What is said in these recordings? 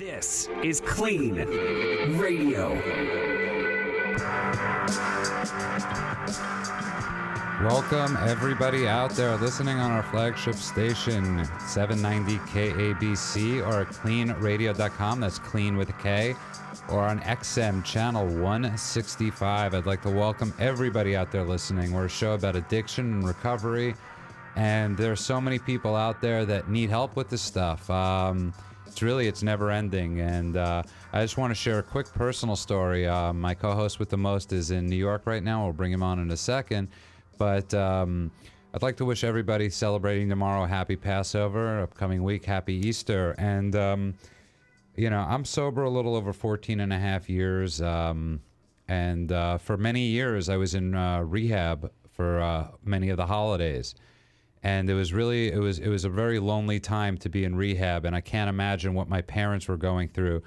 This is KLEAN Radio. Welcome, everybody out there listening on our flagship station, 790 KABC, or at KLEANradio.com. That's KLEAN with a K. Or on XM channel 165. I'd like to welcome everybody out there listening. We're a show about addiction and recovery, and there are so many people out there that need help with this stuff. It's never ending, and I just want to share a quick personal story. My co-host with the most is in New York right now. We'll bring him on in a second, but I'd like to wish everybody celebrating tomorrow a happy Passover, upcoming week, happy Easter, and you know, I'm sober a little over 14 and a half years, and for many years I was in rehab for many of the holidays. And it was a very lonely time to be in rehab, and I can't imagine what my parents were going through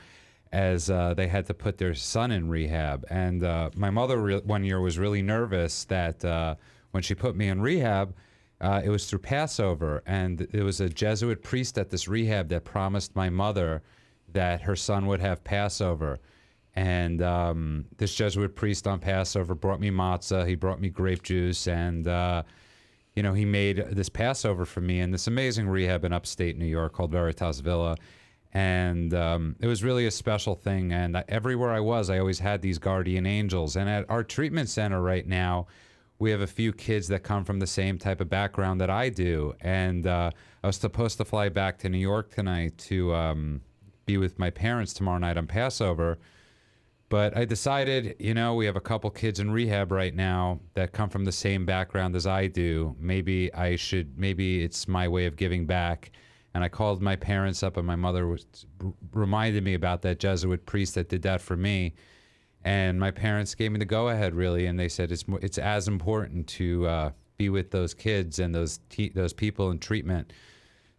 as they had to put their son in rehab. And my mother one year was really nervous that when she put me in rehab, it was through Passover, and it was a Jesuit priest at this rehab that promised my mother that her son would have Passover. And this Jesuit priest on Passover brought me matzah, he brought me grape juice, and you know, he made this Passover for me in this amazing rehab in upstate New York called Veritas Villa. And it was really a special thing, and everywhere I was, I always had these guardian angels. And at our treatment center right now, we have a few kids that come from the same type of background that I do. And I was supposed to fly back to New York tonight to be with my parents tomorrow night on Passover, but I decided, you know, we have a couple kids in rehab right now that come from the same background as I do. Maybe it's my way of giving back. And I called my parents up, and my mother reminded me about that Jesuit priest that did that for me. And my parents gave me the go-ahead, really, and they said it's as important to be with those kids and those people in treatment.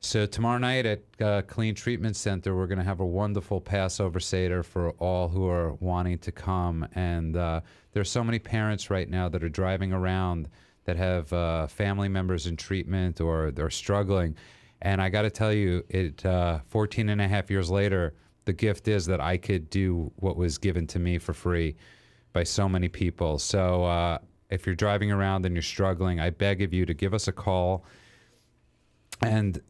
So tomorrow night at KLEAN Treatment Center, we're going to have a wonderful Passover Seder for all who are wanting to come. And there are so many parents right now that are driving around that have family members in treatment or they're struggling. And I got to tell you, 14 and a half years later, the gift is that I could do what was given to me for free by so many people. So if you're driving around and you're struggling, I beg of you to give us a call. And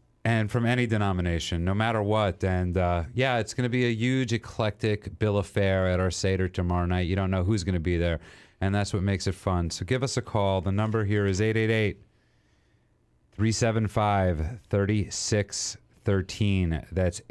from any denomination, no matter what. And yeah, it's going to be a huge eclectic bill of fare at our Seder tomorrow night. You don't know who's going to be there, and that's what makes it fun. So give us a call. The number here is 888-375-3613. That's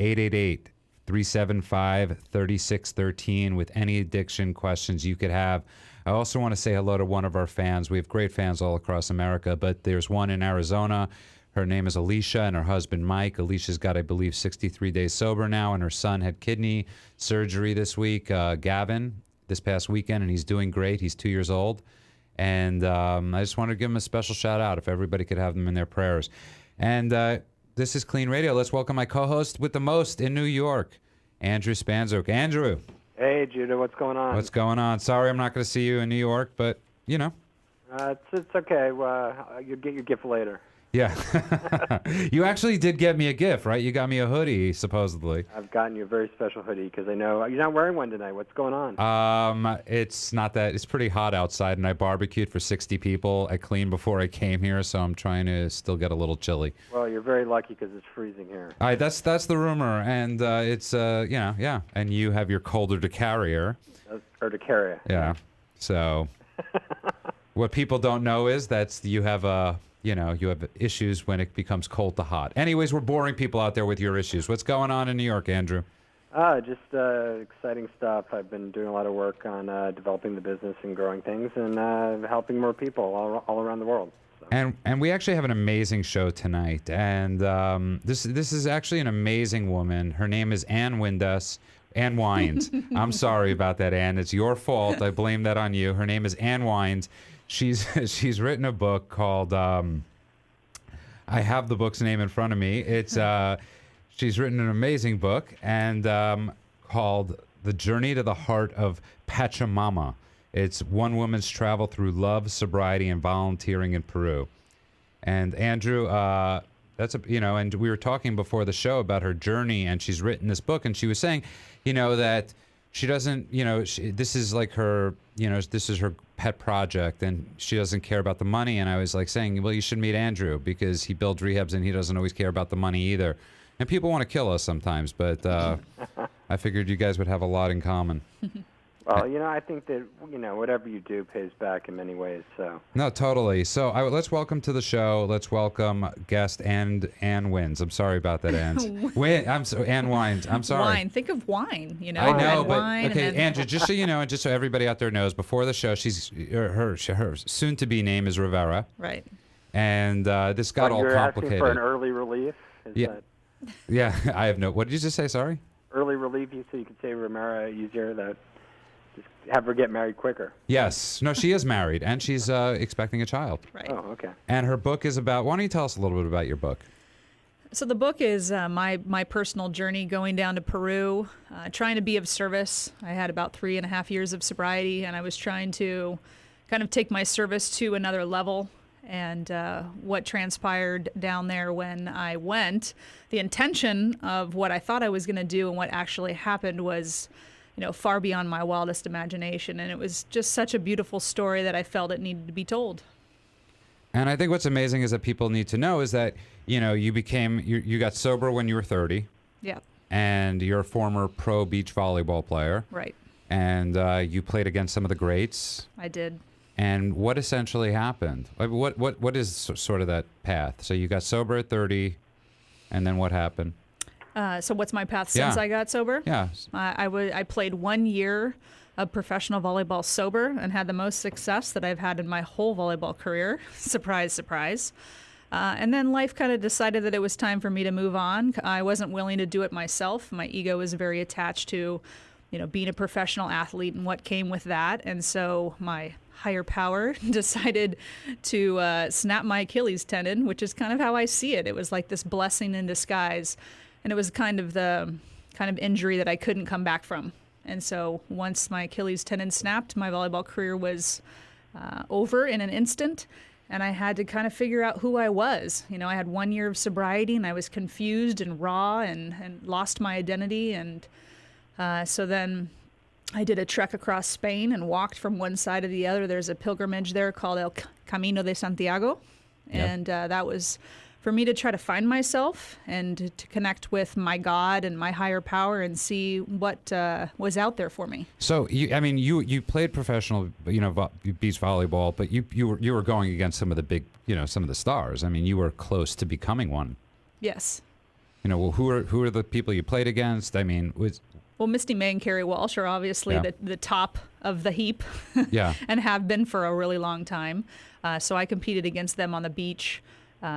888-375-3613 with any addiction questions you could have. I also want to say hello to one of our fans. We have great fans all across America, but there's one in Arizona. Her name is Alicia, and her husband, Mike. Alicia's got, I believe, 63 days sober now, and her son had kidney surgery this week, Gavin, this past weekend, and he's doing great. He's 2 years old. And I just want to give him a special shout-out if everybody could have them in their prayers. And this is KLEAN Radio. Let's welcome my co-host with the most in New York, Andrew Spanzuk. Andrew. Hey, Judah. What's going on? What's going on? Sorry I'm not going to see you in New York, but, you know. It's okay. You'll get your gift later. Yeah. You actually did get me a gift, right? You got me a hoodie, supposedly. I've gotten you a very special hoodie because I know you're not wearing one tonight. What's going on? It's not that. It's pretty hot outside, and I barbecued for 60 people at KLEAN before I came here, so I'm trying to still get a little chilly. Well, you're very lucky because it's freezing here. All right, that's the rumor, and it's, yeah. And you have your colder to carrier. Or to carry. Yeah. So what people don't know is you have issues when it becomes cold to hot. Anyways, we're boring people out there with your issues. What's going on in New York, Andrew? Just exciting stuff. I've been doing a lot of work on developing the business and growing things and helping more people all around the world. So. And we actually have an amazing show tonight. And this is actually an amazing woman. Her name is Ann Wines. I'm sorry about that, Ann. It's your fault. I blame that on you. Her name is Ann Wines. She's written a book called I have the book's name in front of me. It's she's written an amazing book and called The Journey to the Heart of Pachamama. It's one woman's travel through love, sobriety, and volunteering in Peru. And Andrew, and we were talking before the show about her journey, and she's written this book, and she was saying, that she doesn't, this is like her, this is her pet project, and she doesn't care about the money. And I was like saying, well, you should meet Andrew, because he builds rehabs and he doesn't always care about the money either. And people want to kill us sometimes, but I figured you guys would have a lot in common. Well, I think that, whatever you do pays back in many ways, so. No, totally. So let's welcome to the show. Let's welcome guest Ann Wins. I'm sorry about that, Ann. Ann Wines. I'm sorry. Wine. Think of wine, I know, red but wine, okay, and then... Andrew, just so you know, and just so everybody out there knows, before the show, her soon-to-be name is Rivera. Right. And this got all you're complicated. Asking for an early relief? Yeah, I have no... What did you just say? Sorry? Early relief, so you could say Rivera easier, that just have her get married quicker. Yes. No, she is married, and she's expecting a child. Right. Oh, okay. And her book is about... Why don't you tell us a little bit about your book? So the book is my personal journey going down to Peru, trying to be of service. I had about 3.5 years of sobriety, and I was trying to kind of take my service to another level. And what transpired down there when I went, the intention of what I thought I was going to do and what actually happened was, far beyond my wildest imagination. And it was just such a beautiful story that I felt it needed to be told. And I think what's amazing is that people need to know is that, you got sober when you were 30. Yeah. And you're a former pro beach volleyball player. Right. And you played against some of the greats. I did. And what essentially happened? What is sort of that path? So you got sober at 30, and then what happened? So what's my path since I got sober? Yeah. I played 1 year of professional volleyball sober and had the most success that I've had in my whole volleyball career. Surprise, surprise. And then life kind of decided that it was time for me to move on. I wasn't willing to do it myself. My ego was very attached to, being a professional athlete and what came with that. And so my higher power decided to snap my Achilles tendon, which is kind of how I see it. It was like this blessing in disguise. And it was kind of the injury that I couldn't come back from. And so once my Achilles tendon snapped, my volleyball career was over in an instant. And I had to kind of figure out who I was. I had 1 year of sobriety, and I was confused and raw and lost my identity. And so then I did a trek across Spain and walked from one side to the other. There's a pilgrimage there called El Camino de Santiago. Yep. And that was for me to try to find myself and to connect with my God and my higher power and see what was out there for me. So you played professional, beach volleyball, but you were going against some of the big, some of the stars. I mean, you were close to becoming one. Yes. Who are the people you played against? I mean, Well, Misty May and Carrie Walsh are obviously the top of the heap. Yeah. And have been for a really long time. So I competed against them on the beach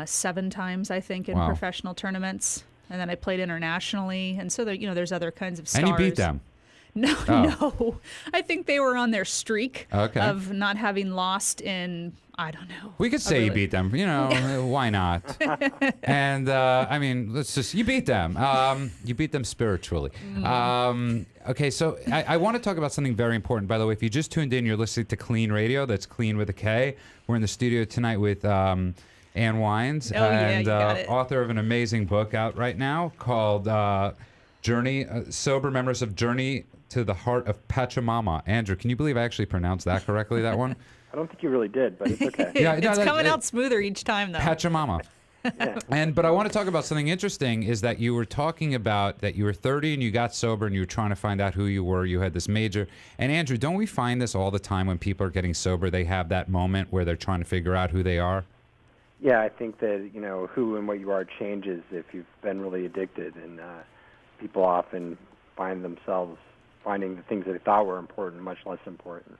7 times, I think, in professional tournaments. And then I played internationally. And so there's other kinds of stars. And you beat them? No. I think they were on their streak of not having lost in, I don't know. We could say you beat them. Why not? And, you beat them. You beat them spiritually. Okay, so I want to talk about something very important. By the way, if you just tuned in, you're listening to KLEAN Radio. That's KLEAN with a K. We're in the studio tonight with Ann Wines, you got it. author of an amazing book out right now called Journey, Sober Memories of Journey to the Heart of Pachamama. Andrew, can you believe I actually pronounced that correctly, that one? I don't think you really did, but it's okay. It's coming out smoother each time, though. Pachamama. Yeah. But I want to talk about something interesting is that you were talking about that you were 30 and you got sober and you were trying to find out who you were. You had this major. And Andrew, don't we find this all the time when people are getting sober? They have that moment where they're trying to figure out who they are? Yeah, I think that, who and what you are changes if you've been really addicted. And people often find themselves finding the things that they thought were important much less important.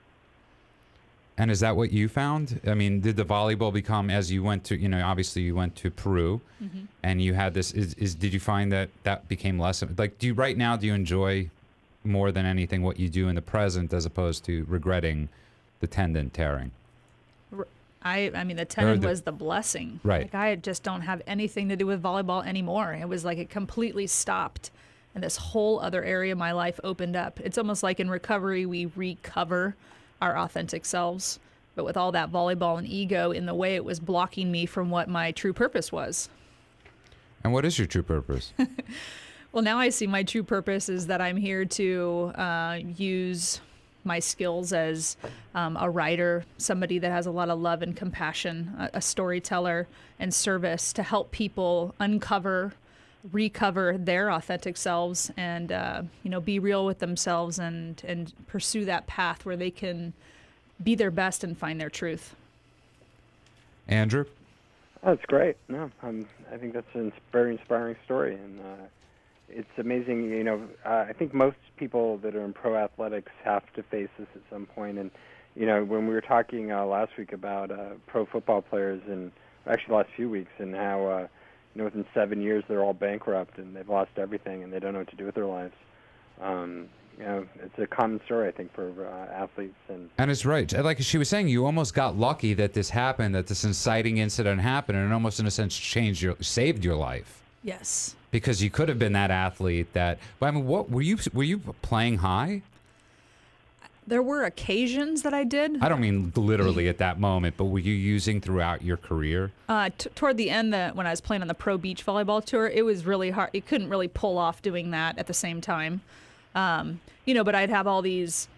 And is that what you found? I mean, did the volleyball become, as you went to, obviously you went to Peru, and you had this, did you find that became less, like, do you enjoy more than anything what you do in the present as opposed to regretting the tendon tearing? I mean, the tendon was the blessing. Right. Like, I just don't have anything to do with volleyball anymore. It was like it completely stopped, and this whole other area of my life opened up. It's almost like in recovery, we recover our authentic selves. But with all that volleyball and ego in the way, it was blocking me from what my true purpose was. And what is your true purpose? Well, now I see my true purpose is that I'm here to use my skills as a writer, somebody that has a lot of love and compassion, a storyteller and service to help people recover their authentic selves and, be real with themselves and pursue that path where they can be their best and find their truth. Andrew? Oh, that's great. No, I think that's a very inspiring story, and it's amazing. I think most people that are in pro athletics have to face this at some point. And when we were talking last week about pro football players, and actually the last few weeks, and how within 7 years they're all bankrupt and they've lost everything and they don't know what to do with their lives. It's a common story, I think, for athletes. And it's right. Like she was saying, you almost got lucky that this happened, that this inciting incident happened, and it almost, in a sense, saved your life. Yes. Because you could have been that athlete that. But I mean, what were you playing high? There were occasions that I did. I don't mean literally at that moment, but were you using throughout your career? Toward the end, when I was playing on the pro beach volleyball tour, it was really hard. You couldn't really pull off doing that at the same time. But I'd have all these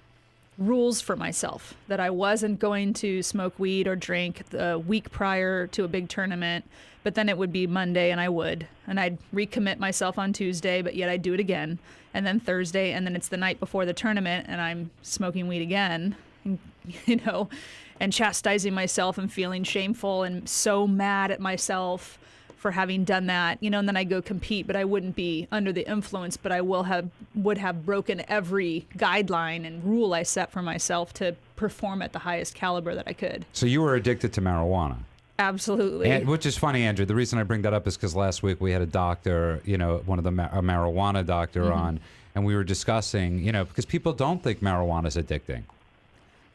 rules for myself that I wasn't going to smoke weed or drink the week prior to a big tournament, but then it would be Monday and I would. And I'd recommit myself on Tuesday, but yet I'd do it again. And then Thursday, and then it's the night before the tournament and I'm smoking weed again, and chastising myself and feeling shameful and so mad at myself for having done that, and then I go compete, but I wouldn't be under the influence, but I would have broken every guideline and rule I set for myself to perform at the highest caliber that I could. So you were addicted to marijuana. Absolutely. Which is funny, Andrew. The reason I bring that up is because last week we had a doctor, one of the a marijuana doctor on, and we were discussing, because people don't think marijuana is addicting.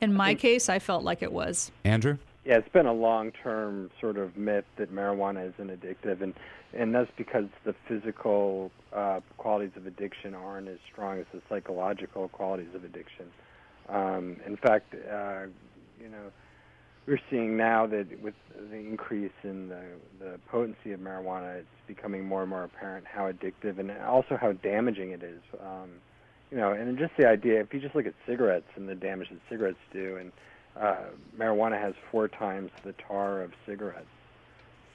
In my case, I felt like it was. Andrew? Yeah, it's been a long-term sort of myth that marijuana isn't addictive, and that's because the physical qualities of addiction aren't as strong as the psychological qualities of addiction. In fact, we're seeing now that with the increase in the potency of marijuana, it's becoming more and more apparent how addictive and also how damaging it is. And just the idea, if you just look at cigarettes and the damage that cigarettes do, and marijuana has 4 times the tar of cigarettes.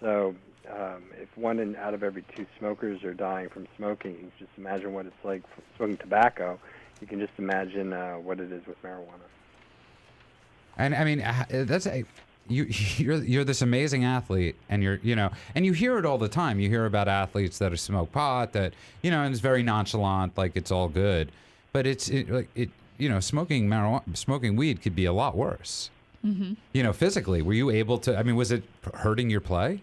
So if 1 out of every 2 smokers are dying from smoking, you can just imagine what it's like smoking tobacco. You can just imagine what it is with marijuana. And I mean, you're this amazing athlete, and and you hear it all the time. You hear about athletes that smoke pot, that and it's very nonchalant, like it's all good, but smoking weed could be a lot worse. Mm-hmm. Physically, were you able to? I mean, was it hurting your play?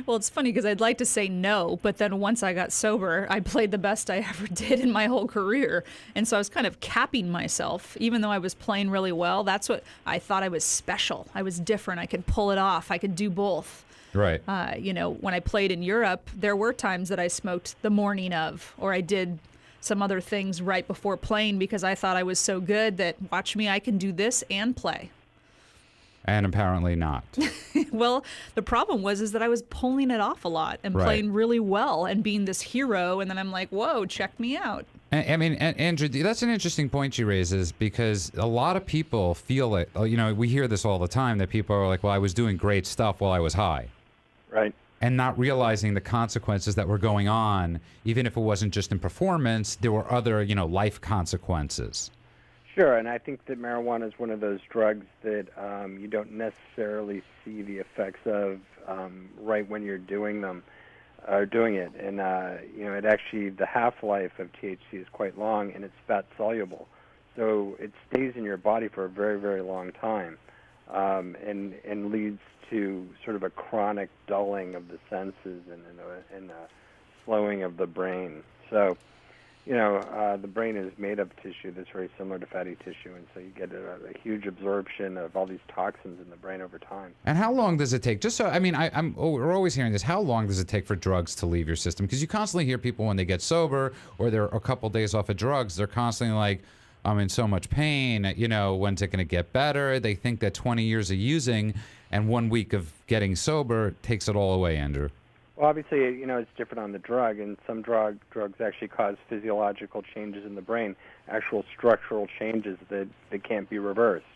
Well, it's funny because I'd like to say no, but then once I got sober, I played the best I ever did in my whole career. And so I was kind of capping myself, even though I was playing really well. That's what I thought. I was special. I was different. I could pull it off. I could do both. Right. When I played in Europe, there were times that I smoked the morning of, or I did some other things right before playing because I thought I was so good that, watch me, I can do this and play. And apparently not. Well, the problem is that I was pulling it off a lot and playing really well and being this hero. And then I'm like, whoa, check me out. I mean, Andrew, that's an interesting point she raises, because a lot of people feel it. We hear this all the time, that people are like, well, I was doing great stuff while I was high. Right. And not realizing the consequences that were going on. Even if it wasn't just in performance, there were other, life consequences. Sure, and I think that marijuana is one of those drugs that you don't necessarily see the effects of right when you're doing them or doing it. And it actually, the half-life of THC is quite long, and it's fat soluble, so it stays in your body for a very, very long time, and leads to sort of a chronic dulling of the senses and a slowing of the brain. So. The brain is made of tissue that's very similar to fatty tissue, and so you get a huge absorption of all these toxins in the brain over time. And how long does it take? Just so, I mean, we're always hearing this. How long does it take for drugs to leave your system? Because you constantly hear people when they get sober or they're a couple days off of drugs, they're constantly like, I'm in so much pain. When's it going to get better? They think that 20 years of using and 1 week of getting sober takes it all away, Andrew. Well, obviously, it's different on the drug, and some drugs actually cause physiological changes in the brain, actual structural changes that can't be reversed.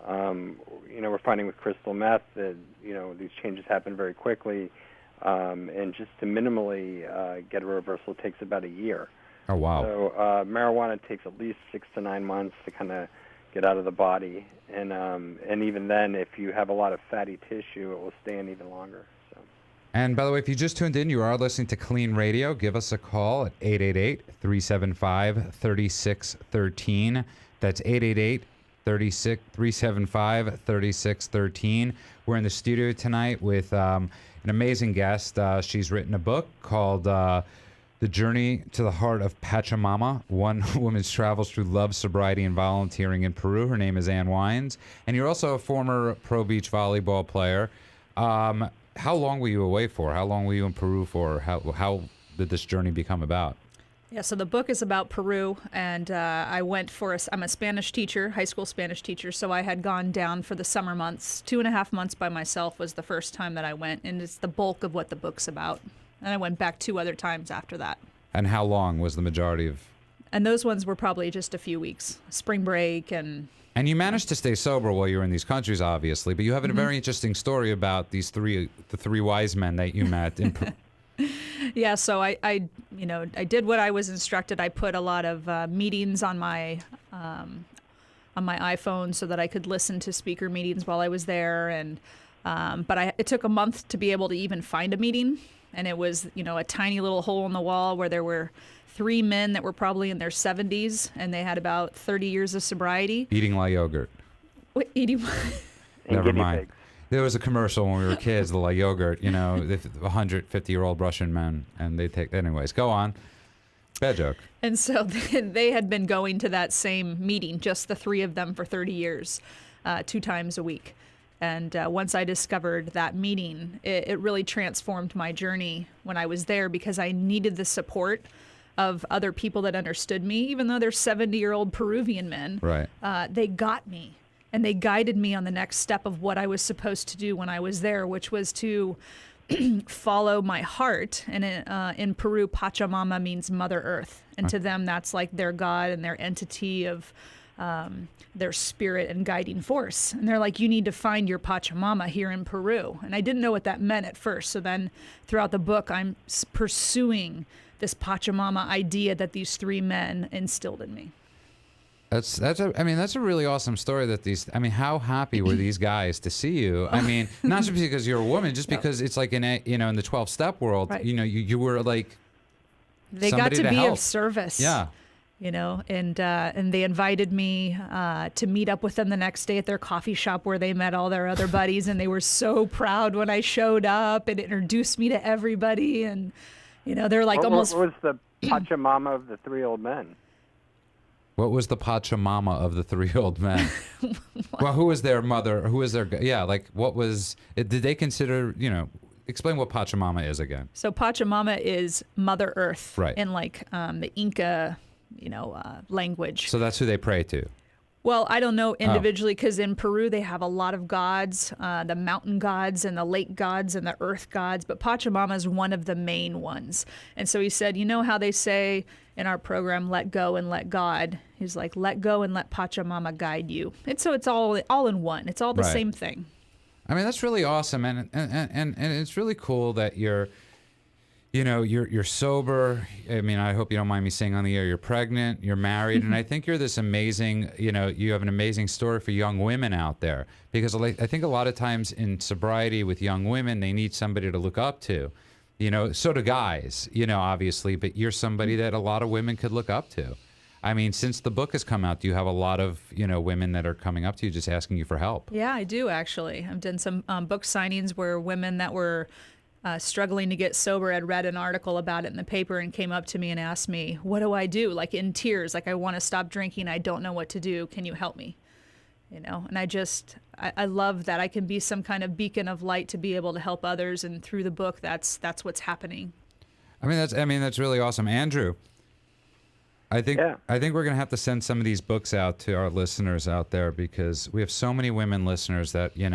We're finding with crystal meth that, these changes happen very quickly, and just to minimally get a reversal takes about a year. Oh, wow. So marijuana takes at least 6 to 9 months to kind of get out of the body, and even then, if you have a lot of fatty tissue, it will stay in even longer. So. And by the way, if you just tuned in, you are listening to KLEAN Radio. Give us a call at 888-375-3613. That's 888-375-3613. We're in the studio tonight with an amazing guest. She's written a book called The Journey to the Heart of Pachamama, One Woman's Travels Through Love, Sobriety, and Volunteering in Peru. Her name is Ann Wines. And you're also a former pro beach volleyball player. How long were you away for? How long were you in Peru for? How did this journey become about? Yeah, so the book is about Peru, and I went I'm a Spanish teacher, high school Spanish teacher, so I had gone down for the summer months. 2.5 months by myself was the first time that I went, and it's the bulk of what the book's about. And I went back 2 other times after that. And how long was the majority of? And those ones were probably just a few weeks, spring break and... And you managed to stay sober while you were in these countries, obviously, but you have a very interesting story about the three wise men that you met in Peru. Yeah, so I did what I was instructed. I put a lot of meetings on my iPhone so that I could listen to speaker meetings while I was there. And it took a month to be able to even find a meeting, and it was a tiny little hole in the wall where there were 3 men that were probably in their 70s, and they had about 30 years of sobriety. Eating La yogurt. What, eating? Never mind. Pigs. There was a commercial when we were kids, the La yogurt, 150-year-old Russian men, and they take... Anyways, go on. Bad joke. And so they had been going to that same meeting, just the 3 of them, for 30 years, 2 times a week. And once I discovered that meeting, it really transformed my journey when I was there, because I needed the support of other people that understood me, even though they're 70-year-old Peruvian men. Right. They got me, and they guided me on the next step of what I was supposed to do when I was there, which was to follow my heart. And in Peru, Pachamama means Mother Earth. And to them, that's like their God and their entity of their spirit and guiding force. And they're like, you need to find your Pachamama here in Peru. And I didn't know what that meant at first. So then throughout the book, I'm pursuing this Pachamama idea that these 3 men instilled in me. That's a really awesome story. How happy were these guys to see you? I mean, not just because you're a woman, just because it's like in the 12-step world, right. You were like they got to be help. of service. Yeah. And they invited me to meet up with them the next day at their coffee shop where they met all their other buddies, and they were so proud when I showed up and introduced me to everybody. And they're like almost. What was the Pachamama of the 3 old men? What was the Pachamama of the 3 old men? Well, who was their mother? Who was their? Yeah, like what was? Did they consider? Explain what Pachamama is again. So Pachamama is Mother Earth, right? In like the Inca, language. So that's who they pray to. Well, I don't know individually, because in Peru they have a lot of gods, the mountain gods and the lake gods and the earth gods, but Pachamama is one of the main ones. And so he said, how they say in our program, let go and let God? He's like, let go and let Pachamama guide you. It's all in one. It's all the same thing. I mean, that's really awesome, and it's really cool that you're sober. I mean, I hope you don't mind me saying on the air, you're pregnant, you're married, and I think you're this amazing, you have an amazing story for young women out there, because I think a lot of times in sobriety with young women, they need somebody to look up to, so do guys, obviously, but you're somebody that a lot of women could look up to. I mean, since the book has come out, do you have a lot of, women that are coming up to you just asking you for help? Yeah, I do, actually. I've done some book signings where women that were struggling to get sober had read an article about it in the paper and came up to me and asked me, what do I do? Like in tears, like I want to stop drinking. I don't know what to do. Can you help me? And I love that I can be some kind of beacon of light to be able to help others. And through the book, that's what's happening. That's really awesome. Andrew, I think we're going to have to send some of these books out to our listeners out there, because we have so many women listeners that, need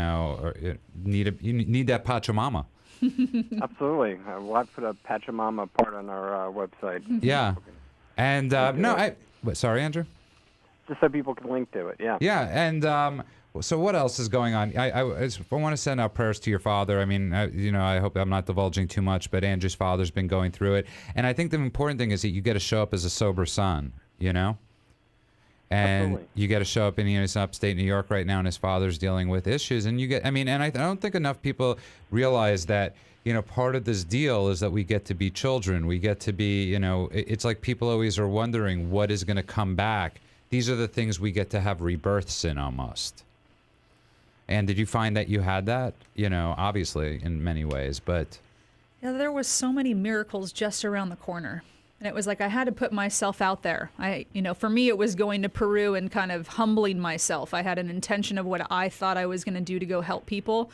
that Pachamama. Absolutely. We'll have to put a Pachamama part on our website. Yeah. And sorry, Andrew? Just so people can link to it, yeah. Yeah, and so what else is going on? I want to send out prayers to your father. I mean, I hope I'm not divulging too much, but Andrew's father's been going through it. And I think the important thing is that you get to show up as a sober son, And Absolutely. you get to show up, and he's in upstate New York right now, and his father's dealing with issues. And I don't think enough people realize that, part of this deal is that we get to be children. We get to be, it's like people always are wondering what is going to come back. These are the things we get to have rebirths in almost. And did you find that you had that? Obviously in many ways, but... Yeah, there was so many miracles just around the corner. And it was like I had to put myself out there. For me, it was going to Peru and kind of humbling myself. I had an intention of what I thought I was going to do to go help people.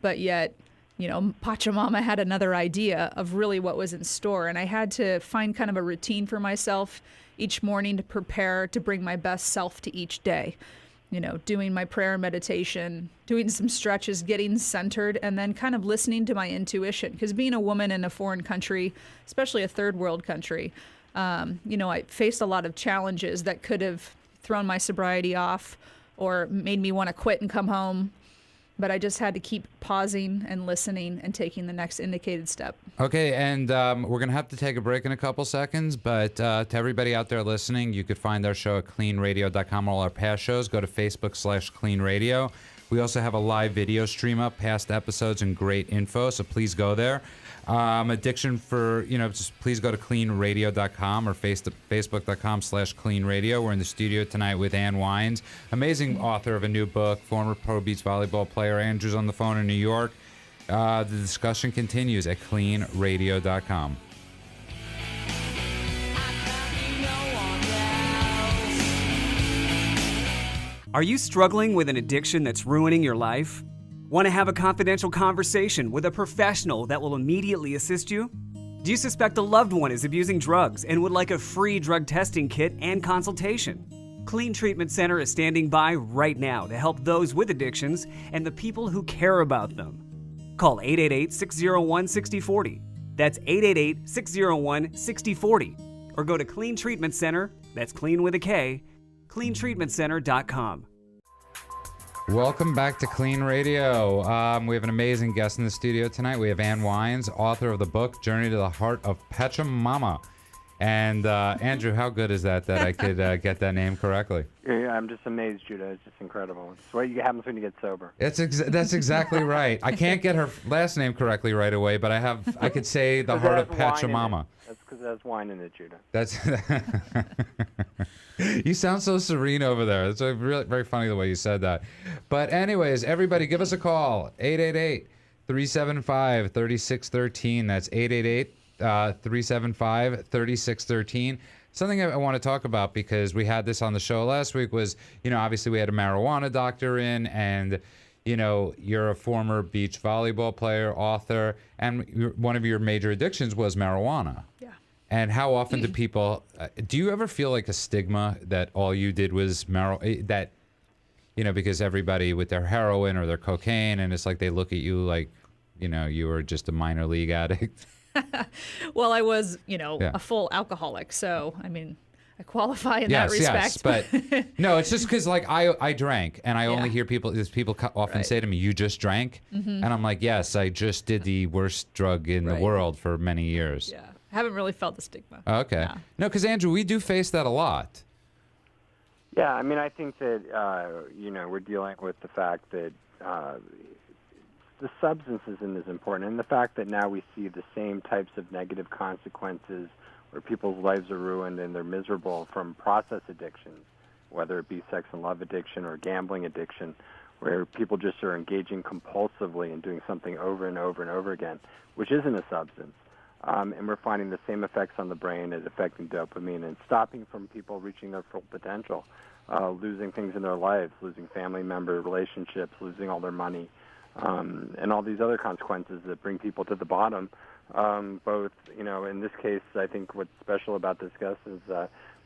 But yet, Pachamama had another idea of really what was in store. And I had to find kind of a routine for myself each morning to prepare to bring my best self to each day. Doing my prayer and meditation, doing some stretches, getting centered, and then kind of listening to my intuition. Because being a woman in a foreign country, especially a third world country, I faced a lot of challenges that could have thrown my sobriety off or made me want to quit and come home. But I just had to keep pausing and listening and taking the next indicated step. Okay, and we're going to have to take a break in a couple seconds, but to everybody out there listening, you could find our show at KLEANradio.com. All our past shows, go to Facebook/KLEAN Radio. We also have a live video stream up, past episodes and great info, so please go there. Addiction for, just please go to KLEANradio.com or Facebook.com/KLEAN Radio. We're in the studio tonight with Ann Wines, amazing author of a new book, former pro beach volleyball player. Andrew's on the phone in New York. The discussion continues at KLEANradio.com. Are you struggling with an addiction that's ruining your life? Want to have a confidential conversation with a professional that will immediately assist you? Do you suspect a loved one is abusing drugs and would like a free drug testing kit and consultation? KLEAN Treatment Center is standing by right now to help those with addictions and the people who care about them. Call 888-601-6040. That's 888-601-6040. Or go to KLEAN Treatment Center, that's clean with a K, KLEANTreatmentCenter.com. Welcome back to KLEAN Radio. We have an amazing guest in the studio tonight. We have Ann Wines, author of the book, Journey to the Heart of Pachamama. And Andrew, how good is that I could get that name correctly? Yeah, I'm just amazed, Judah. It's just incredible. It's what happens when you get sober. That's exactly right. I can't get her last name correctly right away, but I could say the Heart of Pachamama. That's because it has wine in it, Judah. That's... You sound so serene over there. It's really very funny the way you said that. But anyways, everybody give us a call. 888-375-3613. That's 888-375-3613. Something I want to talk about, because we had this on the show last week, was, obviously we had a marijuana doctor in, and, you're a former beach volleyball player, author, and one of your major addictions was marijuana. Yeah. And how often do people, do you ever feel like a stigma that all you did was because everybody with their heroin or their cocaine, and it's like they look at you like, you were just a minor league addict? Well, I was, a full alcoholic. So, I qualify in that respect. Yes, but no, it's just because I drank, and I only hear people often say to me, "You just drank," and I'm like, "Yes, I just did the worst drug in the world for many years." Yeah. I haven't really felt the stigma. Okay. No, because Andrew, we do face that a lot. Yeah, I think that, we're dealing with the fact that the substance isn't as important, and the fact that now we see the same types of negative consequences where people's lives are ruined and they're miserable from process addictions, whether it be sex and love addiction or gambling addiction, where people just are engaging compulsively and doing something over and over and over again, which isn't a substance. And we're finding the same effects on the brain as affecting dopamine and stopping from people reaching their full potential, losing things in their lives, losing family member relationships, losing all their money, and all these other consequences that bring people to the bottom. Both, in this case, I think what's special about this guest is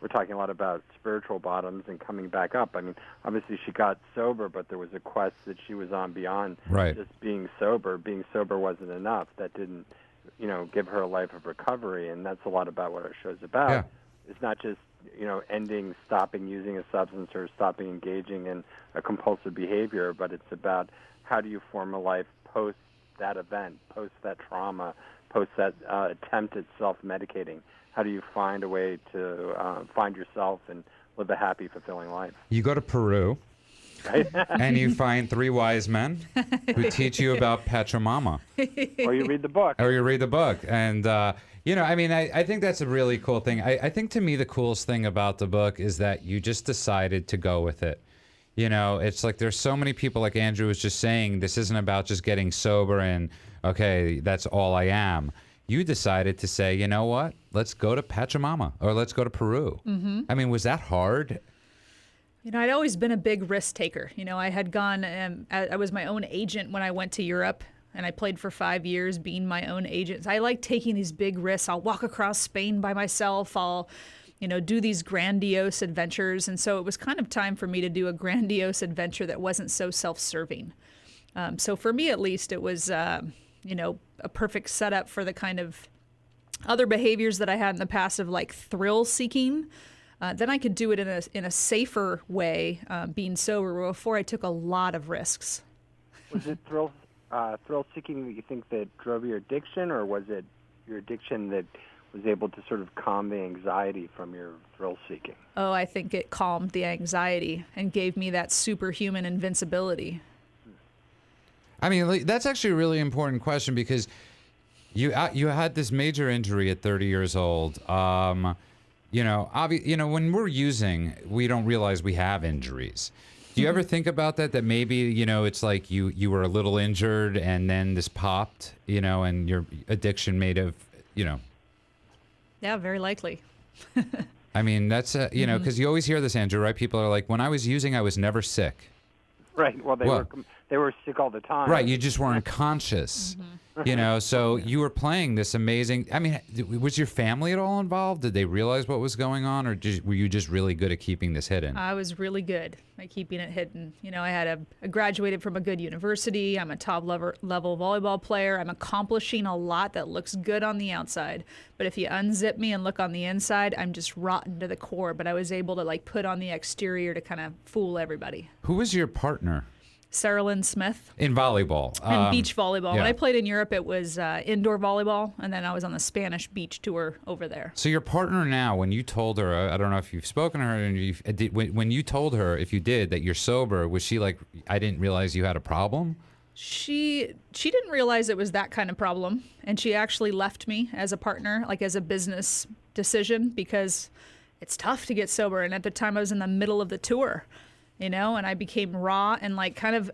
we're talking a lot about spiritual bottoms and coming back up. I mean, obviously she got sober, but there was a quest that she was on beyond just being sober. Being sober wasn't enough. That didn't, give her a life of recovery, and that's a lot about what our show's about. Yeah. It's not just, stopping using a substance or stopping engaging in a compulsive behavior, but it's about how do you form a life post that event, post that trauma, post that attempt at self-medicating. How do you find a way to find yourself and live a happy, fulfilling life? You go to Peru, right? and you find 3 wise men who teach you about Pachamama. Or you read the book. And, I think that's a really cool thing. I think to me the coolest thing about the book is that you just decided to go with it. It's like there's so many people, like Andrew was just saying, this isn't about just getting sober and, okay, that's all I am. You decided to say, you know what, let's go to Pachamama or let's go to Peru. Mm-hmm. I mean, was that hard? I'd always been a big risk taker. I had gone, I was my own agent when I went to Europe, and I played for 5 years being my own agent. I like taking these big risks. I'll walk across Spain by myself. I'll do these grandiose adventures. And so it was kind of time for me to do a grandiose adventure that wasn't so self-serving. So for me, at least, it was, a perfect setup for the kind of other behaviors that I had in the past of like thrill seeking. Then I could do it in a safer way, being sober. Before I took a lot of risks. Was it thrill seeking that you think that drove your addiction, or was it your addiction that was able to sort of calm the anxiety from your thrill seeking? Oh, I think it calmed the anxiety and gave me that superhuman invincibility. I mean, that's actually a really important question because you had this major injury at 30 years old. When we're using, we don't realize we have injuries. Do you ever think about that maybe, it's like you were a little injured and then this popped, and your addiction may have, Yeah, very likely. I mean, that's, because you always hear this, Andrew, right? People are like, when I was using, I was never sick. Right. Well, they were sick all the time. Right. You just weren't conscious. So you were playing this amazing. I mean, was your family at all involved? Did they realize what was going on, or were you just really good at keeping this hidden? I was really good at keeping it hidden. I graduated from a good university. I'm a top level volleyball player. I'm accomplishing a lot that looks good on the outside. But if you unzip me and look on the inside, I'm just rotten to the core. But I was able to put on the exterior to kind of fool everybody. Who was your partner? Sarah Lynn Smith. In volleyball. And beach volleyball. Yeah. When I played in Europe, it was indoor volleyball, and then I was on the Spanish beach tour over there. So your partner now, when you told her, I don't know if you've spoken to her, and when you told her, if you did, that you're sober, was she like, I didn't realize you had a problem? She didn't realize it was that kind of problem, and she actually left me as a partner, as a business decision, because it's tough to get sober, and at the time I was in the middle of the tour. And I became raw and kind of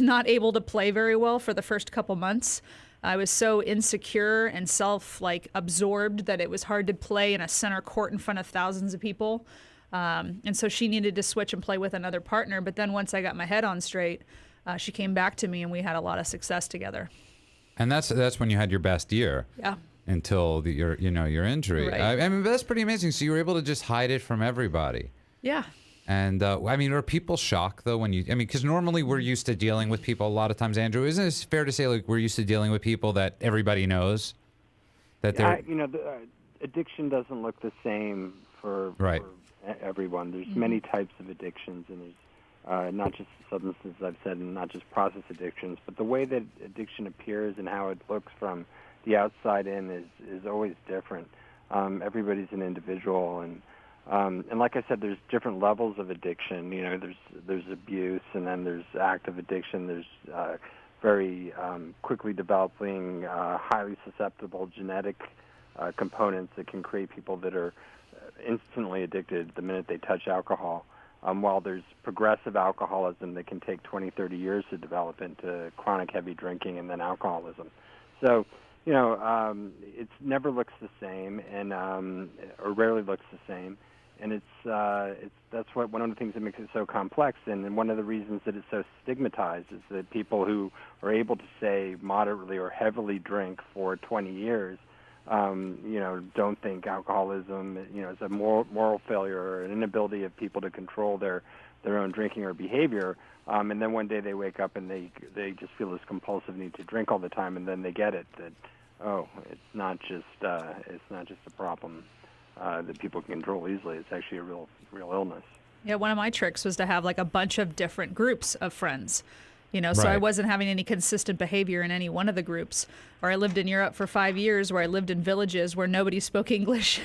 not able to play very well for the first couple months. I was so insecure and absorbed that it was hard to play in a center court in front of thousands of people. And so she needed to switch and play with another partner. But then once I got my head on straight, she came back to me and we had a lot of success together. And that's when you had your best year. Yeah. Until your injury. Right. I mean, that's pretty amazing. So you were able to just hide it from everybody. Yeah. And, are people shocked, though, because normally we're used to dealing with people a lot of times, Andrew, isn't it fair to say, we're used to dealing with people that everybody knows? That they're... addiction doesn't look the same for everyone. There's many types of addictions, and there's not just substances, I've said, and not just process addictions, but the way that addiction appears and how it looks from the outside in is always different. Everybody's an individual, and like I said, there's different levels of addiction. There's abuse, and then there's active addiction. There's very quickly developing, highly susceptible genetic components that can create people that are instantly addicted the minute they touch alcohol. While there's progressive alcoholism that can take 20, 30 years to develop into chronic heavy drinking and then alcoholism. So, it never looks the same, and or rarely looks the same. And that's one of the things that makes it so complex, and one of the reasons that it's so stigmatized is that people who are able to say moderately or heavily drink for 20 years don't think alcoholism, is a moral failure or an inability of people to control their own drinking or behavior. And then one day they wake up and they just feel this compulsive need to drink all the time, and then they get it that, it's not just a problem that people can control easily. It's actually a real illness. Yeah, one of my tricks was to have like a bunch of different groups of friends. So I Right. wasn't having any consistent behavior in any one of the groups. Or I lived in Europe for 5 years where I lived in villages where nobody spoke English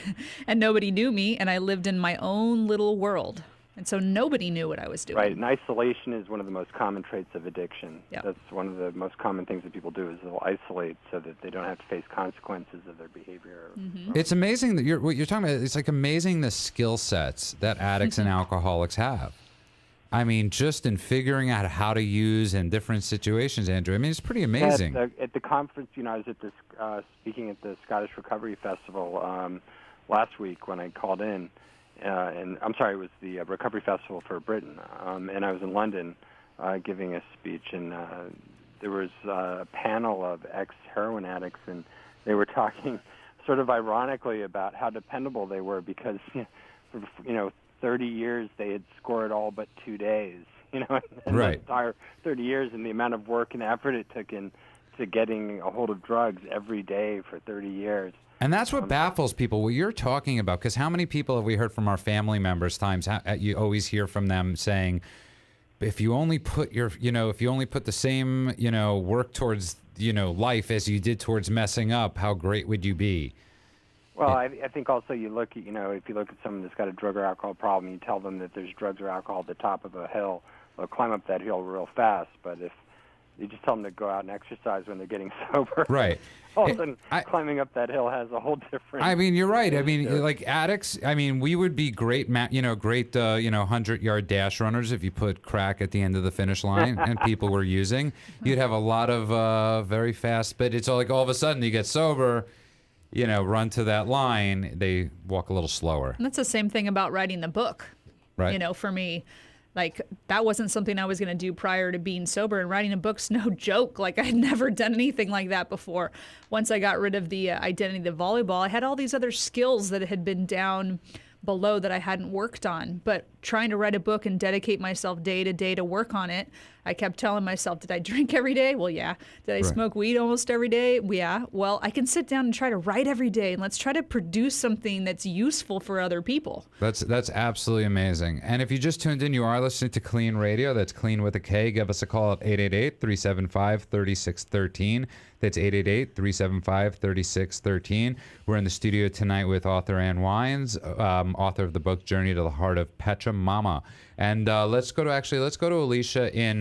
and nobody knew me, and I lived in my own little world. And so nobody knew what I was doing. Right, and isolation is one of the most common traits of addiction. Yep. That's one of the most common things that people do is they'll isolate so that they don't have to face consequences of their behavior. It's amazing that what you're talking about. It's like amazing the skill sets that addicts and alcoholics have. I mean, just in figuring out how to use in different situations, Andrew. I mean, it's pretty amazing. At the conference, I was at this speaking at the Scottish Recovery Festival last week when I called in, and I'm sorry, it was the Recovery Festival for Britain, and I was in London giving a speech, and there was a panel of ex-heroin addicts, and they were talking sort of ironically about how dependable they were because, 30 years they had scored all but 2 days, and Right. the entire 30 years and the amount of work and effort it took into getting a hold of drugs every day for 30 years. And that's what baffles people, what you're talking about, because how many people have we heard from our family members you always hear from them saying, if you only put if you only put the same, work towards, life as you did towards messing up, how great would you be? Well, I think also you look at, if you look at someone that's got a drug or alcohol problem, you tell them that there's drugs or alcohol at the top of a hill, they'll climb up that hill real fast. But if you just tell them to go out and exercise when they're getting sober, Right. all of a sudden climbing up that hill has a whole different... I mean, you're right. I mean, like addicts, we would be great, 100-yard dash runners if you put crack at the end of the finish line and people were using. You'd have a lot of very fast, but it's all of a sudden you get sober, run to that line, they walk a little slower. And that's the same thing about writing the book. Right. For me, like that wasn't something I was going to do prior to being sober, and writing a book's no joke. Like I'd never done anything like that before. Once I got rid of the identity of volleyball, I had all these other skills that had been down below that I hadn't worked on. But trying to write a book and dedicate myself day to day to work on it, I kept telling myself, did I drink every day? Well, yeah. Did I smoke weed almost every day? Yeah. Well, I can sit down and try to write every day, and let's try to produce something that's useful for other people. That's absolutely amazing. And if you just tuned in, you are listening to KLEAN Radio. That's KLEAN with a K. Give us a call at 888-375-3613. That's 888-375-3613. We're in the studio tonight with author Ann Wines, author of the book Journey to the Heart of Pachamama. And let's go to Alicia in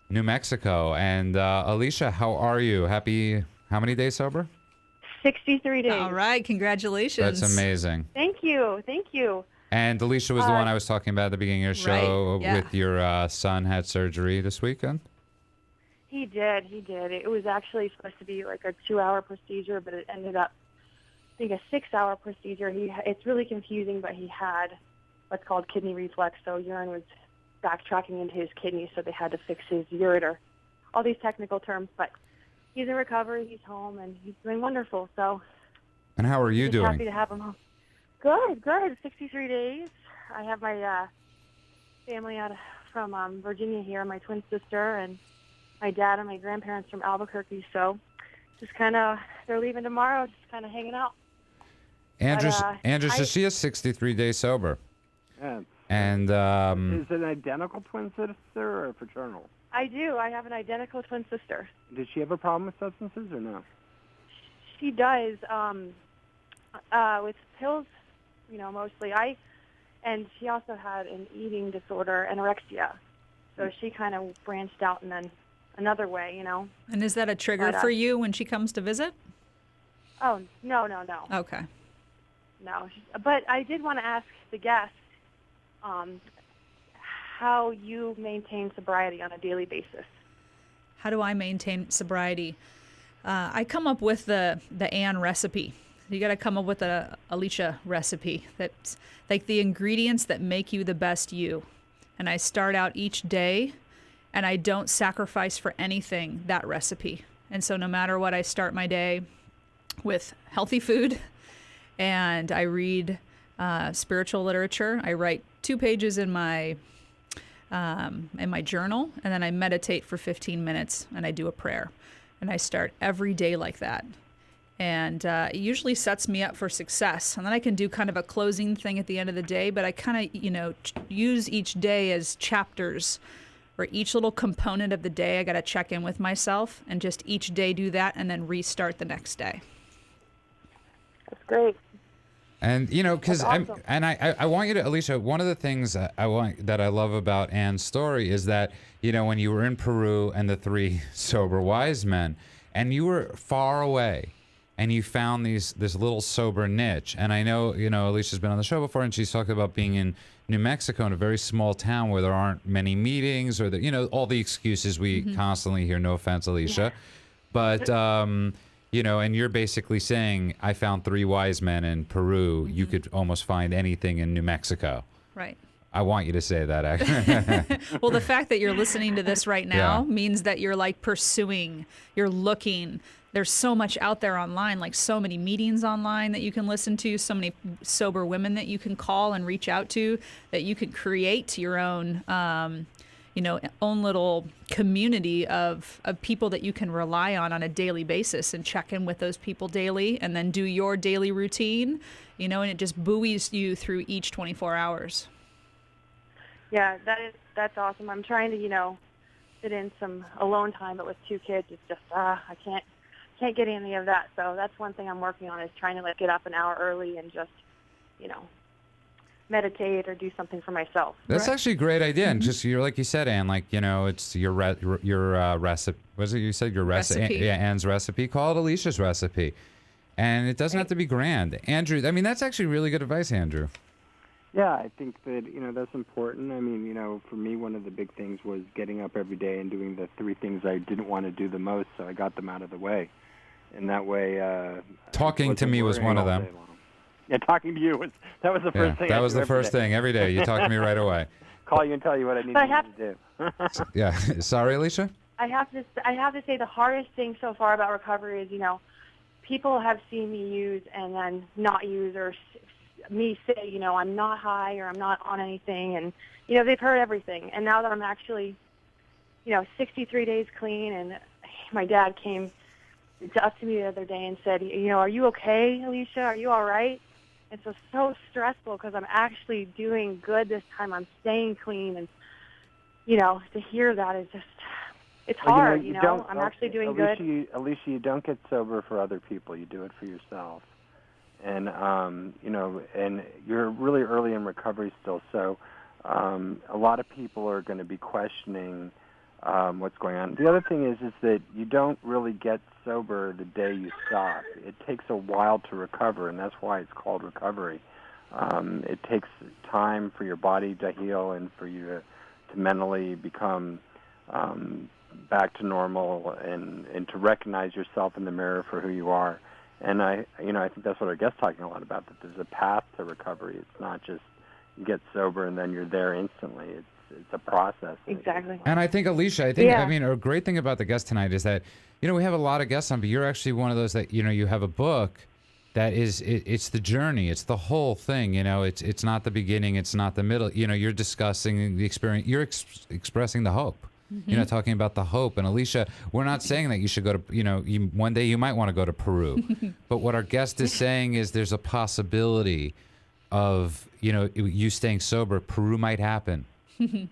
New Mexico. And Alicia, how are you? How many days sober? 63 days. All right. Congratulations. That's amazing. Thank you. And Alicia was the one I was talking about at the beginning of your show Right, yeah. with your son had surgery this weekend. He did. It was actually supposed to be like a 2-hour procedure, but it ended up being a 6-hour procedure. It's really confusing, but he had what's called kidney reflux, so urine was backtracking into his kidneys, so they had to fix his ureter. All these technical terms, but he's in recovery, he's home, and he's doing wonderful. So. And how are you doing? Happy to have him home. Good. 63 days. I have my family from Virginia here, my twin sister, and my dad and my grandparents from Albuquerque. So just they're leaving tomorrow, just kind of hanging out. Andrew, so she is 63 days sober. Yeah. And Is it an identical twin sister or a fraternal? I do. I have an identical twin sister. Did she have a problem with substances or no? She does. With pills, mostly. And she also had an eating disorder, anorexia. So she kind of branched out in another way, And is that a trigger for you when she comes to visit? Oh, no. Okay. No. But I did want to ask the guest how you maintain sobriety on a daily basis. How do I maintain sobriety? I come up with the Ann recipe. You got to come up with a Alicia recipe that's like the ingredients that make you the best you. And I start out each day, and I don't sacrifice for anything that recipe. And so no matter what, I start my day with healthy food, and I read spiritual literature. I write 2 pages in my journal, and then I meditate for 15 minutes, and I do a prayer. And I start every day like that. And it usually sets me up for success. And then I can do kind of a closing thing at the end of the day, but I kind of, use each day as chapters, where each little component of the day I got to check in with myself and just each day do that and then restart the next day. That's great. And because awesome. I want you to, Alicia, one of the things that I love about Anne's story is that when you were in Peru and the 3 sober wise men, and you were far away, and you found this little sober niche. And I know Alicia's been on the show before, and she's talked about being in New Mexico, in a very small town where there aren't many meetings, or all the excuses we constantly hear. No offense, Alicia, but. And you're basically saying, I found 3 wise men in Peru. You could almost find anything in New Mexico. Right. I want you to say that, actually. Well, the fact that you're listening to this right now means that you're pursuing, you're looking. There's so much out there online, so many meetings online that you can listen to, so many sober women that you can call and reach out to, that you could create your own own little community of people that you can rely on a daily basis, and check in with those people daily, and then do your daily routine, and it just buoys you through each 24 hours. Yeah, that's awesome. I'm trying to, fit in some alone time, but with 2 kids, it's just, I can't get any of that. So that's one thing I'm working on, is trying to get up an hour early and just, meditate or do something for myself. That's actually a great idea. And just like you said, Anne, it's your recipe. Was it you said your recipe? Yeah, Anne's recipe. Call it Alicia's recipe, and it doesn't have to be grand. Andrew, I mean, that's actually really good advice, Andrew. Yeah, I think that that's important. I mean, for me, one of the big things was getting up every day and doing the 3 things I didn't want to do the most, so I got them out of the way, and that way. Talking to me was one of them. Yeah, talking to you was the first thing. That was the first thing every day. You talk to me right away. Call you and tell you what I need to do. Yeah. Sorry, Alicia? I have to say the hardest thing so far about recovery is, people have seen me use and then not use, or me say, I'm not high or I'm not on anything, and they've heard everything. And now that I'm actually, 63 days clean, and my dad came up to me the other day and said, are you okay, Alicia? Are you all right? It's just so stressful because I'm actually doing good this time. I'm staying clean, and to hear that is just, it's hard. I'm actually doing good. Alicia, you don't get sober for other people. You do it for yourself. And and you're really early in recovery still, so a lot of people are going to be questioning what's going on. The other thing is that you don't really get sober the day you stop. It takes a while to recover, and that's why it's called recovery. It takes time for your body to heal and for you to mentally become back to normal, and to recognize yourself in the mirror for who you are. And I think that's what our guest's talking a lot about, that there's a path to recovery. It's not just you get sober and then you're there instantly. It's a process. Exactly. And I think, Alicia, I mean, a great thing about the guest tonight is that, we have a lot of guests on, but you're actually one of those that, you have a book that is, it's the journey. It's the whole thing. It's not the beginning. It's not the middle. You're discussing the experience. You're expressing the hope. Mm-hmm. Talking about the hope. And Alicia, we're not saying that you should go to, one day you might want to go to Peru. But what our guest is saying is there's a possibility of, you staying sober. Peru might happen. And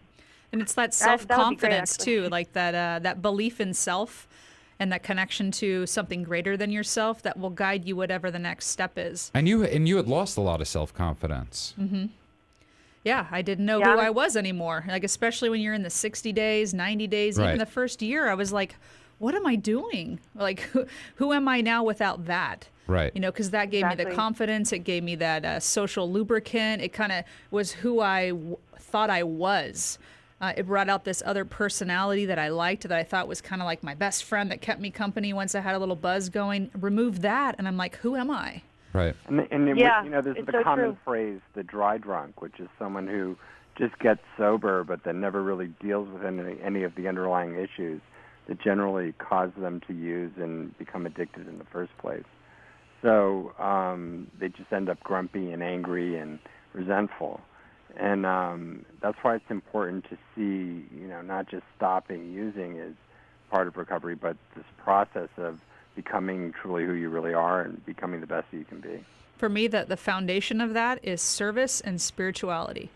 it's that self-confidence too, like that belief in self and that connection to something greater than yourself that will guide you whatever the next step is. And you had lost a lot of self-confidence. Mm-hmm. Yeah, I didn't know who I was anymore. Like, especially when you're in the 60 days, 90 days, even the first year, I was like, what am I doing? Like, who am I now without that? Right. Because that gave me the confidence. It gave me that social lubricant. It kind of was who I thought I was. It brought out this other personality that I liked, that I thought was kind of like my best friend that kept me company once I had a little buzz going. Remove that, and I'm like, who am I? Right. And there's the common phrase, the dry drunk, which is someone who just gets sober but then never really deals with any of the underlying issues that generally cause them to use and become addicted in the first place. So they just end up grumpy and angry and resentful. And that's why it's important to see, not just stopping using is part of recovery, but this process of becoming truly who you really are and becoming the best that you can be. For me, the foundation of that is service and spirituality.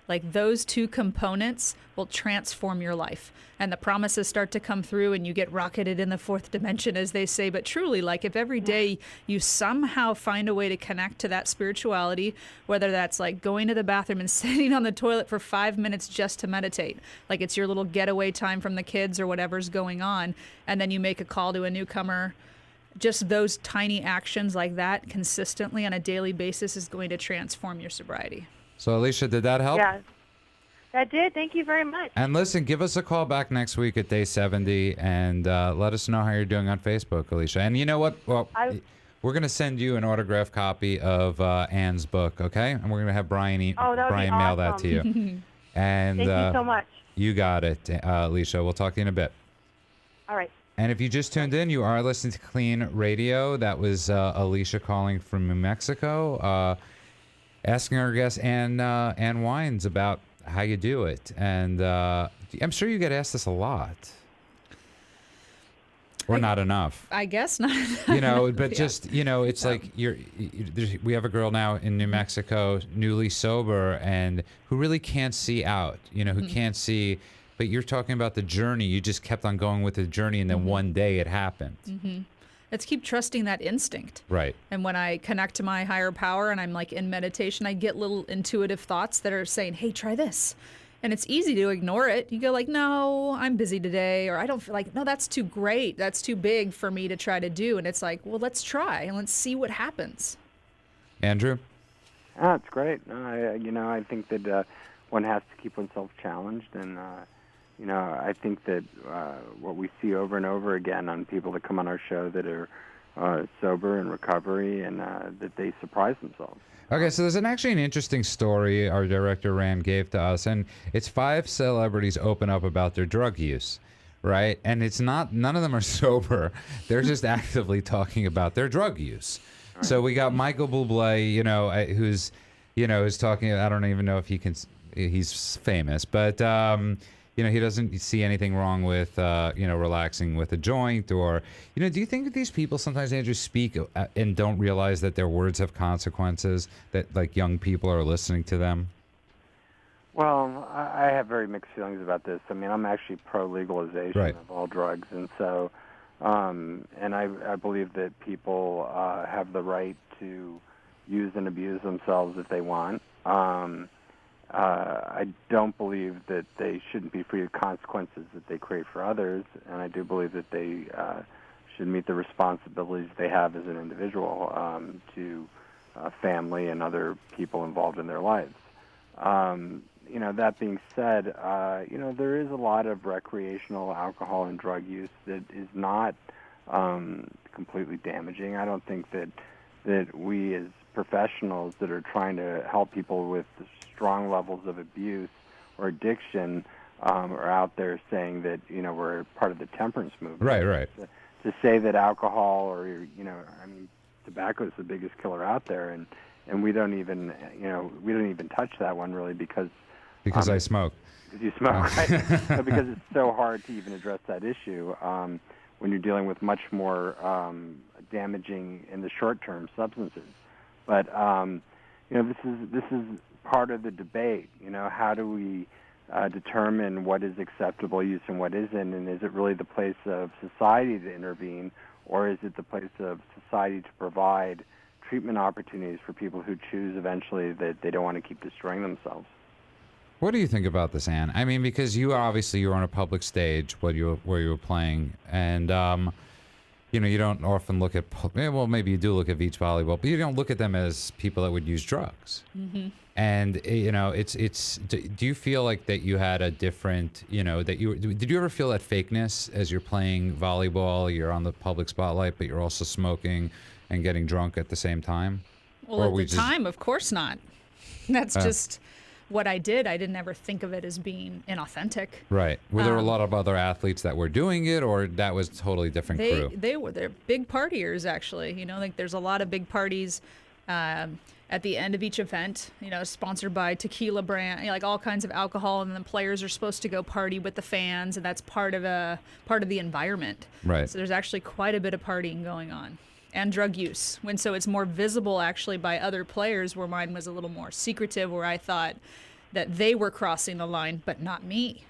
Like those two components will transform your life. And the promises start to come through and you get rocketed in the fourth dimension, as they say. But truly, like if every day you somehow find a way to connect to that spirituality, whether that's like going to the bathroom and sitting on the toilet for 5 minutes just to meditate, like it's your little getaway time from the kids or whatever's going on, and then you make a call to a newcomer, just those tiny actions like that consistently on a daily basis is going to transform your sobriety. So, Alicia, did that help? Yeah, that did. Thank you very much. And listen, give us a call back next week at day 70 and let us know how you're doing on Facebook, Alicia. And you know what? Well, we're going to send you an autographed copy of Anne's book, okay? And we're going to have Brian mail that to you. And Thank you so much. You got it, Alicia. We'll talk to you in a bit. All right. And if you just tuned in, you are listening to KLEAN Radio. That was Alicia calling from New Mexico, asking our guest Ann Wines about how you do it. And I'm sure you get asked this a lot. Or not enough. I guess not. But just, it's like we have a girl now in New Mexico, newly sober, and who really can't see out, who can't see. But you're talking about the journey. You just kept on going with the journey, and then one day it happened. Mm-hmm. Let's keep trusting that instinct. Right. And when I connect to my higher power and I'm like in meditation, I get little intuitive thoughts that are saying, hey, try this. And it's easy to ignore it. You go like, no, I'm busy today. Or I don't feel like, no, that's too great. That's too big for me to try to do. And it's like, well, let's try and let's see what happens. Andrew? Oh, it's great. I think that one has to keep oneself challenged. And, I think that what we see over and over again on people that come on our show that are sober and recovery and that they surprise themselves. Okay, so there's actually an interesting story our director Rand gave to us, and it's 5 celebrities open up about their drug use, right? And it's none of them are sober. They're just actively talking about their drug use. Right. So we got Michael Bublé, who's talking. I don't even know if he's famous, but he doesn't see anything wrong with, relaxing with a joint or, do you think that these people sometimes, Andrew, speak and don't realize that their words have consequences, that like young people are listening to them? Well, I have very mixed feelings about this. I mean, I'm actually pro-legalization of all drugs. And so, and I believe that people have the right to use and abuse themselves if they want. I don't believe that they shouldn't be free of consequences that they create for others, and I do believe that they should meet the responsibilities they have as an individual to family and other people involved in their lives. That being said, there is a lot of recreational alcohol and drug use that is not completely damaging. I don't think that we as professionals that are trying to help people with strong levels of abuse or addiction are out there saying that we're part of the temperance movement. Right. To say that alcohol or tobacco is the biggest killer out there, and we don't even touch that one really because I smoke. Because you smoke, right? So because it's so hard to even address that issue when you're dealing with much more damaging in the short term substances. But this is part of the debate. How do we determine what is acceptable use and what isn't, and is it really the place of society to intervene, or is it the place of society to provide treatment opportunities for people who choose eventually that they don't want to keep destroying themselves? What do you think about this, Ann? I mean, because you were on a public stage where you were playing, and you don't often look at, maybe you do look at beach volleyball, but you don't look at them as people that would use drugs. Mm-hmm. And, do you feel like that you had a different, did you ever feel that fakeness as you're playing volleyball, you're on the public spotlight, but you're also smoking and getting drunk at the same time? Well, at the time, of course not. That's just what I did, I didn't ever think of it as being inauthentic. Right. Were there a lot of other athletes that were doing it, or that was totally different crew? They're big partiers, actually. You know, like there's a lot of big parties at the end of each event, you know, sponsored by tequila brand, you know, like all kinds of alcohol, and then players are supposed to go party with the fans, and that's part of the environment. Right. So there's actually quite a bit of partying going on. And drug use. So it's more visible actually by other players, where mine was a little more secretive, where I thought that they were crossing the line, but not me.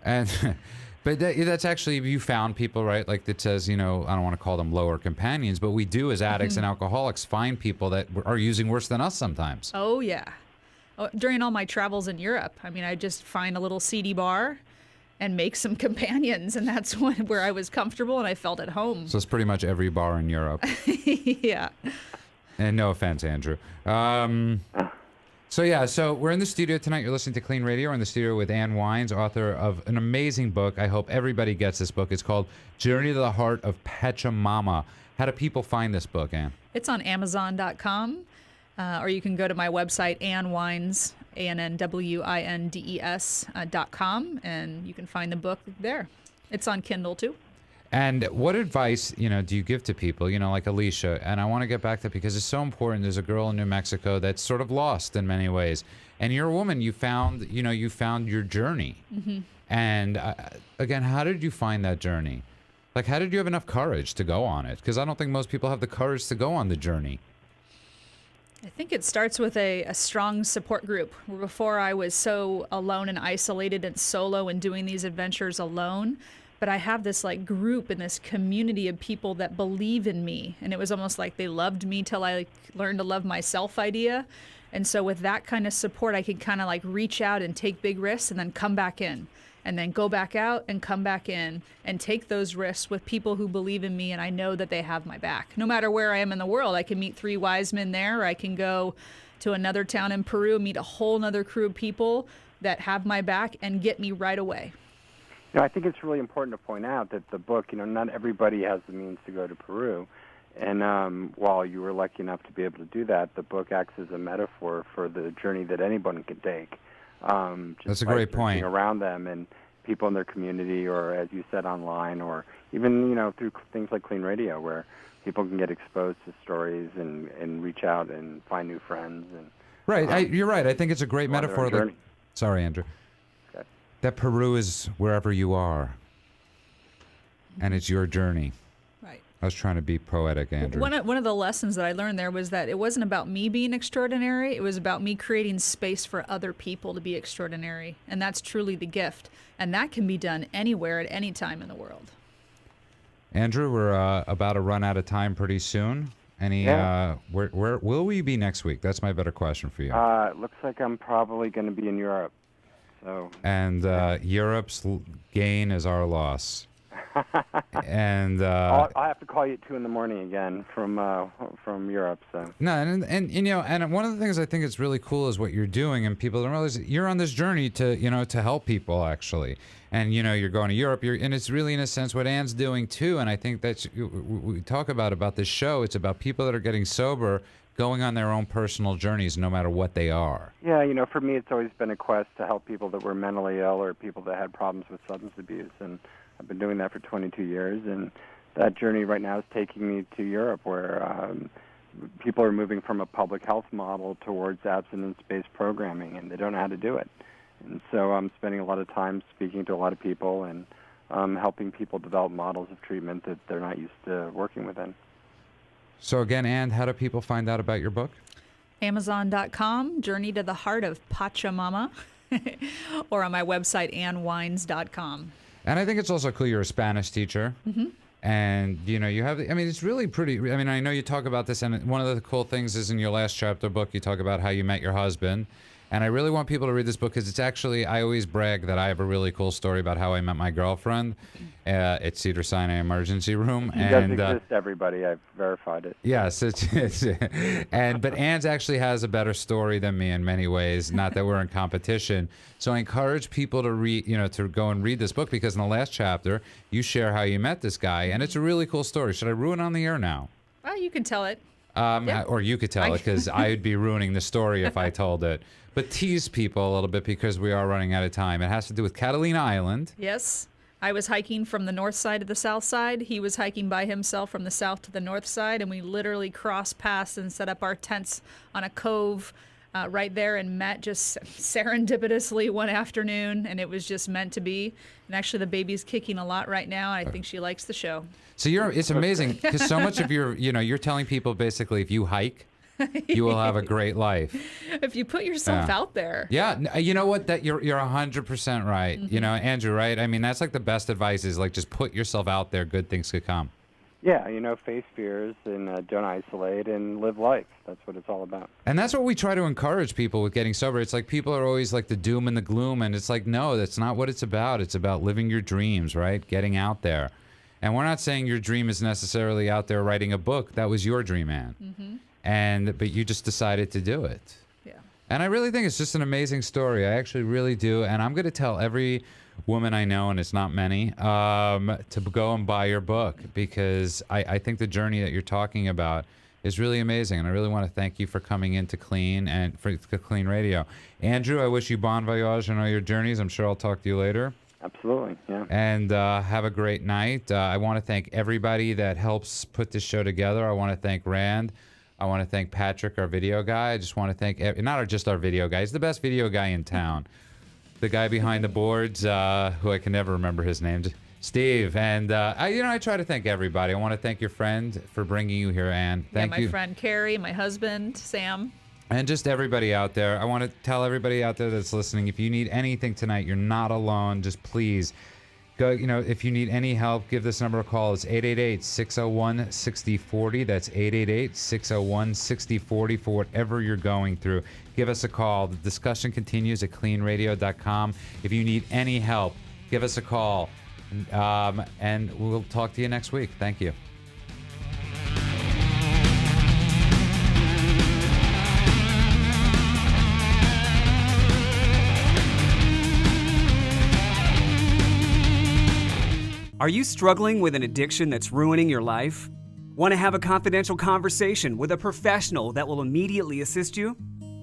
And but that's actually, you found people, right? Like that says, you know, I don't want to call them lower companions, but we do as addicts and alcoholics find people that are using worse than us sometimes. Oh, yeah. During all my travels in Europe, I mean, I just find a little seedy bar and make some companions, and that's where I was comfortable and I felt at home. So it's pretty much every bar in Europe. Yeah. And no offense, Andrew. So we're in the studio tonight. You're listening to Clean Radio. We're in the studio with Ann Wines, author of an amazing book. I hope everybody gets this book. It's called Journey to the Heart of Pachamama. How do people find this book, Ann? It's on Amazon.com, or you can go to my website, AnnWines, AnnWindes.com, and you can find the book there. It's on Kindle too. And what advice, do you give to people, like Alicia? And I want to get back to that because it's so important. There's a girl in New Mexico that's sort of lost in many ways. And you're a woman. You found your journey. Mm-hmm. And again, how did you find that journey? Like, how did you have enough courage to go on it? Because I don't think most people have the courage to go on the journey. I think it starts with a strong support group. Before, I was so alone and isolated and solo and doing these adventures alone. But I have this group and this community of people that believe in me. And it was almost like they loved me till I learned to love myself idea. And so with that kind of support, I could kind of reach out and take big risks and then come back in. And then go back out and come back in and take those risks with people who believe in me, and I know that they have my back. No matter where I am in the world, I can meet 3 wise men there, or I can go to another town in Peru, meet a whole nother crew of people that have my back and get me right away. I think it's really important to point out that the book, not everybody has the means to go to Peru. And while you were lucky enough to be able to do that, the book acts as a metaphor for the journey that anyone can take. That's a great point. Around them and people in their community, or as you said, online, or even through things like Clean Radio, where people can get exposed to stories and reach out and find new friends. And right, you're right. I think it's a great metaphor. Sorry, Andrew. Okay. That Peru is wherever you are, and it's your journey. I was trying to be poetic, Andrew. One of the lessons that I learned there was that it wasn't about me being extraordinary. It was about me creating space for other people to be extraordinary. And that's truly the gift. And that can be done anywhere at any time in the world. Andrew, we're about to run out of time pretty soon. Where will we be next week? That's my better question for you. It looks like I'm probably going to be in Europe. And Europe's gain is our loss. And I'll have to call you at 2 a.m. again from Europe. So no, and one of the things I think is really cool is what you're doing, and people don't realize that you're on this journey to to help people actually, and you're going to Europe. And it's really in a sense what Ann's doing too. And I think that's we talk about this show. It's about people that are getting sober, going on their own personal journeys, no matter what they are. Yeah, for me, it's always been a quest to help people that were mentally ill or people that had problems with substance abuse, and I've been doing that for 22 years, and that journey right now is taking me to Europe, where people are moving from a public health model towards abstinence-based programming, and they don't know how to do it. And so I'm spending a lot of time speaking to a lot of people and helping people develop models of treatment that they're not used to working within. So again, Ann, how do people find out about your book? Amazon.com, Journey to the Heart of Pachamama, or on my website, AnnWindes.com. And I think it's also cool you're a Spanish teacher. Mm-hmm. And, you have, it's really pretty, I know you talk about this, and one of the cool things is in your last chapter book, you talk about how you met your husband. And I really want people to read this book because it's actually, I always brag that I have a really cool story about how I met my girlfriend at Cedars-Sinai Emergency Room. It does exist, everybody. I've verified it. Yes, but Ann's actually has a better story than me in many ways. Not that we're in competition. So I encourage people to read, to go and read this book, because in the last chapter you share how you met this guy, and it's a really cool story. Should I ruin it on the air now? Well, you can tell it. Or you could tell it, because I would be ruining the story if I told it. But tease people a little bit, because we are running out of time. It has to do with Catalina Island. Yes. I was hiking from the north side to the south side. He was hiking by himself from the south to the north side, and we literally crossed paths and set up our tents on a cove right there and met just serendipitously one afternoon, and it was just meant to be. And actually, the baby's kicking a lot right now. I think she likes the show. So it's amazing, because so much of you're telling people basically, if you hike, you will have a great life. If you put yourself out there. Yeah, you know what? That you're 100% right. Mm-hmm. You know, Andrew, right? I mean, that's like the best advice is like just put yourself out there. Good things could come. Yeah, face fears and don't isolate and live life. That's what it's all about. And that's what we try to encourage people with getting sober. It's like people are always like the doom and the gloom, and it's like, no, that's not what it's about. It's about living your dreams, right? Getting out there. And we're not saying your dream is necessarily out there writing a book. That was your dream, Ann. Mm-hmm. But you just decided to do it. Yeah. And I really think it's just an amazing story. I actually really do. And I'm going to tell every woman I know, and it's not many, to go and buy your book, because I think the journey that you're talking about is really amazing. And I really want to thank you for coming into KLEAN and for KLEAN Radio. Andrew, I wish you bon voyage on all your journeys. I'm sure I'll talk to you later. Absolutely, yeah. And have a great night. I want to thank everybody that helps put this show together. I want to thank Rand. I want to thank Patrick, our video guy. I just want to thank, not just our video guy, he's the best video guy in town. The guy behind the boards, who I can never remember his name, Steve. And, I try to thank everybody. I want to thank your friend for bringing you here, Ann. Thank you. My friend Carrie, my husband, Sam. And just everybody out there. I want to tell everybody out there that's listening, if you need anything tonight, you're not alone. Just please go, if you need any help, give this number a call. It's 888-601-6040. That's 888-601-6040 for whatever you're going through. Give us a call. The discussion continues at KLEANradio.com. If you need any help, give us a call. And we'll talk to you next week. Thank you. Are you struggling with an addiction that's ruining your life? Want to have a confidential conversation with a professional that will immediately assist you?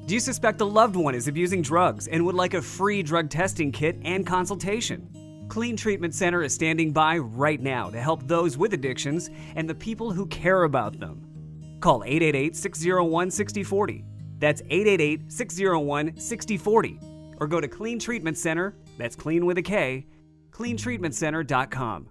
Do you suspect a loved one is abusing drugs and would like a free drug testing kit and consultation? KLEAN Treatment Center is standing by right now to help those with addictions and the people who care about them. Call 888-601-6040. That's 888-601-6040. Or go to KLEAN Treatment Center, that's KLEAN with a K, KLEANTreatmentCenter.com.